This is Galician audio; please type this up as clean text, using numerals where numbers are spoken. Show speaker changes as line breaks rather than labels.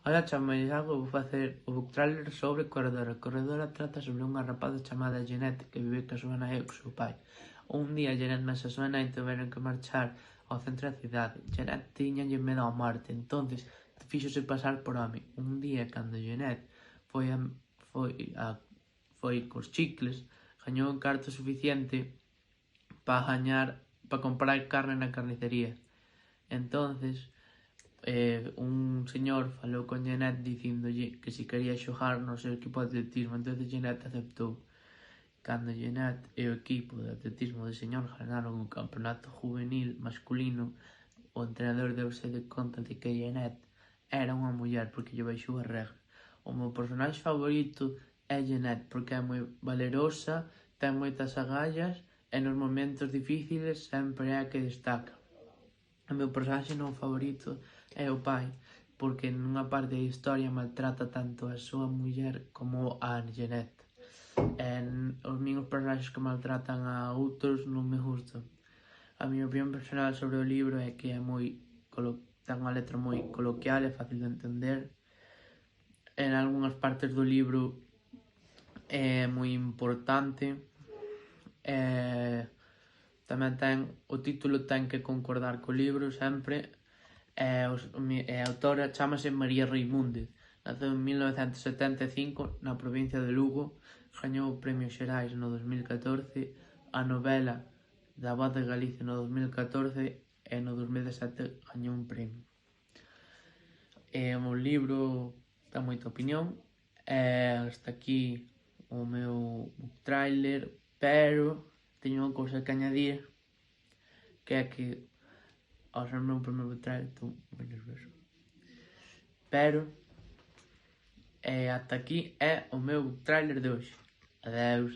Ola, chamo Iago, vou facer o book trailer sobre Corredora. Corredora trata sobre unha rapaza chamada Jeanette que vive ca súa nai e co seu pai. Un día Jeanette máis a súa nai tiveron que marchar ao centro da cidade. Jeanette tiñalle medo á morte, entonces fíxose pasar por home. Un día, cando Jeanette foi cos chicles, gañou un carto suficiente para comprar carne na carnicería. Entonces, un señor falou con Jeanette dicíndolle que se quería xogar no seu equipo de atletismo, entonces Jeanette aceptou. Cando Jeanette e o equipo de atletismo do señor ganaron o campeonato juvenil masculino, o entrenador deuse de conta de que Jeanette era unha muller porque lle baixou a regra. O meu personaxe favorito é Jeanette porque é moi valerosa, ten moitas agallas e nos momentos difíciles sempre é a que destaca. O meu personaxe non favorito é o pai, porque nunha parte da historia maltrata tanto a súa muller como a Jeanette. Os meus personaxes que maltratan a outros non me gustan. A miña opinión personal sobre o libro é que é ten unha letra moi coloquial e fácil de entender. En algunhas partes do libro é moi importante. Tamén o título ten que concordar co libro sempre. A autora chámase María Reimúndez. Naceu en 1975 na provincia de Lugo. Gañou premios Xerais no 2014, a novela da Voz de Galicia no 2014 e no 2017 gañou un premio. O libro ten moita opinión. Hasta aquí o meu trailer, pero teño unha cousa que añadir, que é que ao ser o meu primeiro trailer estou moi nervioso. Pero ata aquí é o meu trailer de hoxe. Adeus.